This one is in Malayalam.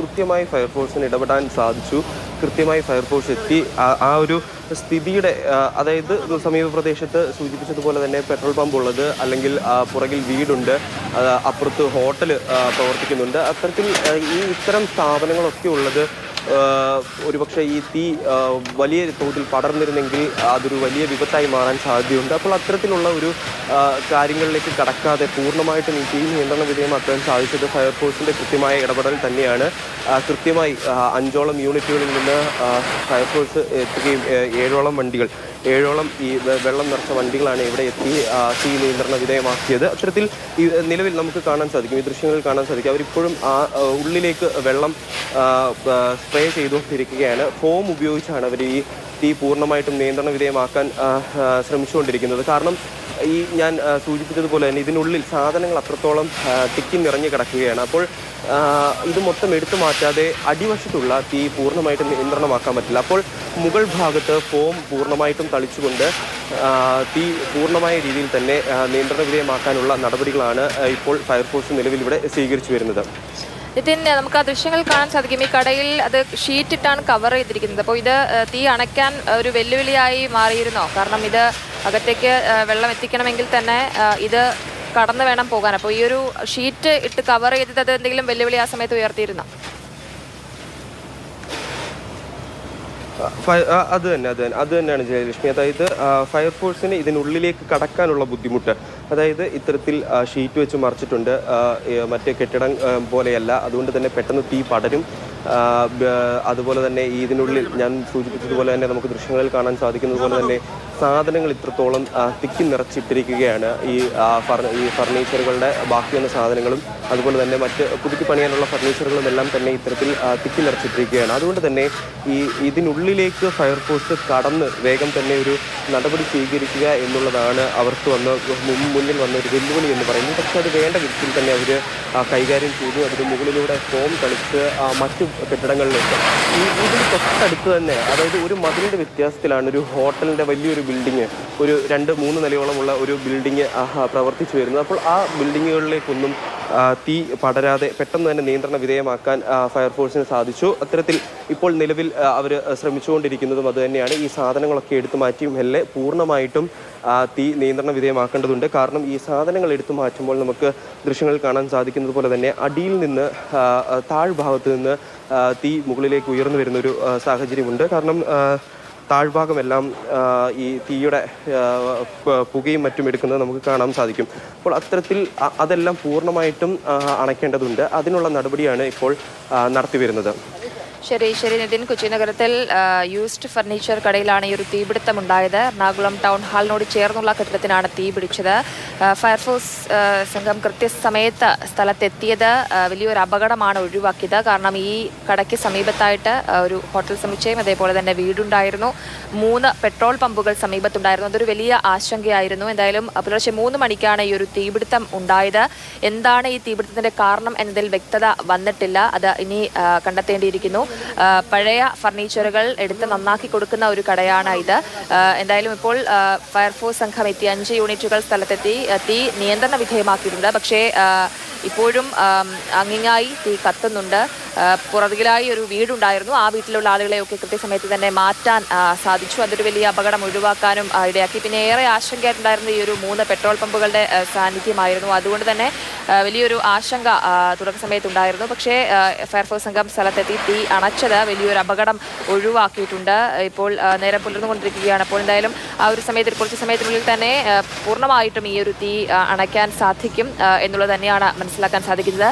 കൃത്യമായി ഫയർഫോഴ്സിന് ഇടപെടാൻ സാധിച്ചു. കൃത്യമായി ഫയർഫോഴ്സ് എത്തി ആ ഒരു സ്ഥിതിയുടെ അതായത് സമീപ പ്രദേശത്ത് സൂചിപ്പിച്ചതുപോലെ തന്നെ പെട്രോൾ പമ്പ് ഉള്ളത്, അല്ലെങ്കിൽ പുറകിൽ വീടുണ്ട്, അപ്പുറത്ത് ഹോട്ടൽ പ്രവർത്തിക്കുന്നുണ്ട്. അത്തരത്തിൽ ഇത്തരം സ്ഥാപനങ്ങളൊക്കെ ഉള്ളത് ഒരുപക്ഷെ ഈ തീ വലിയ തോതിൽ പടർന്നിരുന്നെങ്കിൽ അതൊരു വലിയ വിപത്തായി മാറാൻ സാധ്യതയുണ്ട്. അപ്പോൾ അത്തരത്തിലുള്ള ഒരു കാര്യങ്ങളിലേക്ക് കടക്കാതെ പൂർണ്ണമായിട്ടും ഈ തീ നിയന്ത്രണ വിധേയമാക്കാൻ സാധിച്ചത് ഫയർഫോഴ്സിൻ്റെ കൃത്യമായ ഇടപെടൽ തന്നെയാണ്. കൃത്യമായി 5ഓളം യൂണിറ്റുകളിൽ നിന്ന് ഫയർഫോഴ്സ് എത്തുകയും 7ഓളം ഈ വെള്ളം നിറച്ച വണ്ടികളാണ് ഇവിടെ എത്തി തീ നിയന്ത്രണ വിധേയമാക്കിയത്. അത്തരത്തിൽ നിലവിൽ നമുക്ക് കാണാൻ സാധിക്കും, ഈ ദൃശ്യങ്ങളിൽ കാണാൻ സാധിക്കും, അവരിപ്പോഴും ഉള്ളിലേക്ക് വെള്ളം സ്പ്രേ ചെയ്തുകൊണ്ടിരിക്കുകയാണ്. ഫോം ഉപയോഗിച്ചാണ് അവർ ഈ തീ പൂർണ്ണമായിട്ടും നിയന്ത്രണ വിധേയമാക്കാൻ ശ്രമിച്ചുകൊണ്ടിരിക്കുന്നത്. കാരണം ഞാൻ സൂചിപ്പിച്ചതുപോലെ തന്നെ ഇതിനുള്ളിൽ സാധനങ്ങൾ അത്രത്തോളം തിക്കി നിറഞ്ഞു കിടക്കുകയാണ്. അപ്പോൾ ഇത് മൊത്തം എടുത്തു മാറ്റാതെ അടിവശത്തുള്ള തീ പൂർണ്ണമായിട്ടും നിയന്ത്രണമാക്കാൻ പറ്റില്ല. അപ്പോൾ മുകൾ ഭാഗത്ത് ഫോം പൂർണ്ണമായിട്ടും തളിച്ചുകൊണ്ട് തീ പൂർണ്ണമായ രീതിയിൽ തന്നെ നിയന്ത്രണ വിധേയമാക്കാനുള്ള നടപടികളാണ് ഇപ്പോൾ ഫയർഫോഴ്സ് നിലവിൽ ഇവിടെ സ്വീകരിച്ചു വരുന്നത്. നിതിൻ, നമുക്ക് ആ ദൃശ്യങ്ങൾ കാണാൻ സാധിക്കും. ഈ കടയിൽ അത് ഷീറ്റ് ഇട്ടാണ് കവർ ചെയ്തിരിക്കുന്നത്. അപ്പോൾ ഇത് തീ അണയ്ക്കാൻ ഒരു വെല്ലുവിളിയായി മാറിയിരുന്നോ? കാരണം ഇത് അകത്തേക്ക് വെള്ളം എത്തിക്കണമെങ്കിൽ തന്നെ ഇത് കടന്നു വേണം പോകാൻ. അപ്പോൾ ഈ ഒരു ഷീറ്റ് ഇട്ട് കവർ ചെയ്തത് അത് എന്തെങ്കിലും വെല്ലുവിളി ആ സമയത്ത് ഉയർത്തിയിരുന്നോ? അത് തന്നെയാണ് ജയലക്ഷ്മി. അതായത് ഫയർഫോഴ്സിന് ഇതിനുള്ളിലേക്ക് കടക്കാനുള്ള ബുദ്ധിമുട്ട്, അതായത് ഇത്തരത്തിൽ ഷീറ്റ് വെച്ച് മറിച്ചിട്ടുണ്ട്, മറ്റേ കെട്ടിടം പോലെയല്ല, അതുകൊണ്ട് തന്നെ പെട്ടെന്ന് തീ പടരും. അതുപോലെ തന്നെ ഇതിനുള്ളിൽ ഞാൻ സൂചിപ്പിച്ചതുപോലെ തന്നെ നമുക്ക് ദൃശ്യങ്ങളിൽ കാണാൻ സാധിക്കുന്നത് പോലെ തന്നെ സാധനങ്ങൾ ഇത്രത്തോളം തിക്കി നിറച്ചിട്ടിരിക്കുകയാണ്. ഈ ഫർണിച്ചറുകളുടെ ബാക്കി വന്ന സാധനങ്ങളും അതുപോലെ തന്നെ മറ്റ് പുതുക്കി പണിയാനുള്ള ഫർണിച്ചറുകളും എല്ലാം തന്നെ ഇത്തരത്തിൽ തിക്കി നിറച്ചിട്ടിരിക്കുകയാണ്. അതുകൊണ്ട് തന്നെ ഇതിനുള്ളിലേക്ക് ഫയർഫോഴ്സ് കടന്ന് വേഗം തന്നെ ഒരു നടപടി സ്വീകരിക്കുക എന്നുള്ളതാണ് അവർക്ക് മുന്നിൽ വന്ന ഒരു വെല്ലുവിളി എന്ന് പറയുന്നത്. പക്ഷെ അത് വേണ്ട വിധത്തിൽ തന്നെ അവർ കൈകാര്യം ചെയ്തു. അതിന് മുകളിലൂടെ ഫോം കളിച്ച് മറ്റു കെട്ടിടങ്ങളിലേക്ക് ഇതിന് തൊട്ടടുത്ത് തന്നെ, അതായത് ഒരു മതിലിൻ്റെ വ്യത്യാസത്തിലാണ് ഒരു ഹോട്ടലിൻ്റെ വലിയൊരു ബിൽഡിങ്, ഒരു 2-3 നിലയോളമുള്ള ഒരു ബിൽഡിങ് പ്രവർത്തിച്ചു വരുന്നത്. അപ്പോൾ ആ ബിൽഡിങ്ങുകളിലേക്കൊന്നും തീ പടരാതെ പെട്ടെന്ന് തന്നെ നിയന്ത്രണ വിധേയമാക്കാൻ ഫയർഫോഴ്സിന് സാധിച്ചു. അത്തരത്തിൽ ഇപ്പോൾ നിലവിൽ അവർ ശ്രമിച്ചുകൊണ്ടിരിക്കുന്നതും അതുതന്നെയാണ്. ഈ സാധനങ്ങളൊക്കെ എടുത്തു മാറ്റി മെല്ലെ പൂർണ്ണമായിട്ടും തീ നിയന്ത്രണ വിധേയമാക്കേണ്ടതുണ്ട്. കാരണം ഈ സാധനങ്ങൾ എടുത്തു മാറ്റുമ്പോൾ നമുക്ക് ദൃശ്യങ്ങളിൽ കാണാൻ സാധിക്കുന്നത് പോലെ തന്നെ അടിയിൽ നിന്ന് താഴ്ഭാഗത്ത് നിന്ന് തീ മുകളിലേക്ക് ഉയർന്നു വരുന്നൊരു സാഹചര്യമുണ്ട്. കാരണം താഴ്ഭാഗമെല്ലാം ഈ തീയുടെ പുകയും മറ്റും എടുക്കുന്നത് നമുക്ക് കാണാൻ സാധിക്കും. അപ്പോൾ അത്തരത്തിൽ അതെല്ലാം പൂർണ്ണമായിട്ടും അണയ്ക്കേണ്ടതുണ്ട്. അതിനുള്ള നടപടിയാണ് ഇപ്പോൾ നടത്തിവരുന്നത്. ശരി നിതിൻ, കൊച്ചി നഗരത്തിൽ യൂസ്ഡ് ഫർണിച്ചർ കടയിലാണ് ഈ ഒരു തീപിടുത്തം ഉണ്ടായത്. എറണാകുളം ടൗൺ ഹാളിനോട് ചേർന്നുള്ള കെട്ടിടത്തിനാണ് തീ പിടിച്ചത്. ഫയർഫോഴ്സ് സംഘം കൃത്യസമയത്ത് സ്ഥലത്തെത്തിയത് വലിയൊരു അപകടമാണ് ഒഴിവാക്കിയത്. കാരണം ഈ കടയ്ക്ക് സമീപത്തായിട്ട് ഒരു ഹോട്ടൽ സമുച്ചയം, അതേപോലെ തന്നെ വീടുണ്ടായിരുന്നു, 3 പെട്രോൾ പമ്പുകൾ സമീപത്തുണ്ടായിരുന്നു. അതൊരു വലിയ ആശങ്കയായിരുന്നു. എന്തായാലും പുലർച്ചെ 3 മണിക്കാണ് ഈ ഒരു തീപിടുത്തം ഉണ്ടായത്. എന്താണ് ഈ തീപിടുത്തത്തിന്റെ കാരണം എന്നതിൽ വ്യക്തത വന്നിട്ടില്ല. അത് ഇനി കണ്ടെത്തേണ്ടിയിരിക്കുന്നു. പഴയ ഫർണിച്ചറുകൾ എടുത്ത് നന്നാക്കി കൊടുക്കുന്ന ഒരു കടയാണ് ഇത്. എന്തായാലും ഇപ്പോൾ ഫയർഫോഴ്സ് സംഘം എത്തി 5 യൂണിറ്റുകൾ സ്ഥലത്തെത്തി തീ നിയന്ത്രണ വിധേയമാക്കിയിട്ടുണ്ട്. പക്ഷേ ഇപ്പോഴും അങ്ങിങ്ങായി തീ കത്തുന്നുണ്ട്. പുറകിലായി ഒരു വീടുണ്ടായിരുന്നു. ആ വീട്ടിലുള്ള ആളുകളെയൊക്കെ കൃത്യസമയത്ത് തന്നെ മാറ്റാൻ സാധിച്ചു. അതൊരു വലിയ അപകടം ഒഴിവാക്കാനും ഇടയാക്കി. പിന്നെ ഏറെ ആശങ്കയായിട്ടുണ്ടായിരുന്ന ഈ ഒരു 3 പെട്രോൾ പമ്പുകളുടെ സാന്നിധ്യമായിരുന്നു. അതുകൊണ്ട് തന്നെ വലിയൊരു ആശങ്ക തുടക്ക സമയത്തുണ്ടായിരുന്നു. പക്ഷേ ഫയർഫോഴ്സ് സംഘം സ്ഥലത്തെത്തി തീ അണച്ചത് വലിയൊരു അപകടം ഒഴിവാക്കിയിട്ടുണ്ട്. ഇപ്പോൾ നേരം പുലർന്നുകൊണ്ടിരിക്കുകയാണ്. അപ്പോൾ എന്തായാലും ആ ഒരു സമയത്ത് കുറച്ച് സമയത്തിനുള്ളിൽ തന്നെ പൂർണ്ണമായിട്ടും ഈ ഒരു തീ അണയ്ക്കാൻ സാധിക്കും എന്നുള്ളത് തന്നെയാണ് മനസ്സിലാക്കാൻ സാധിക്കുന്നത്.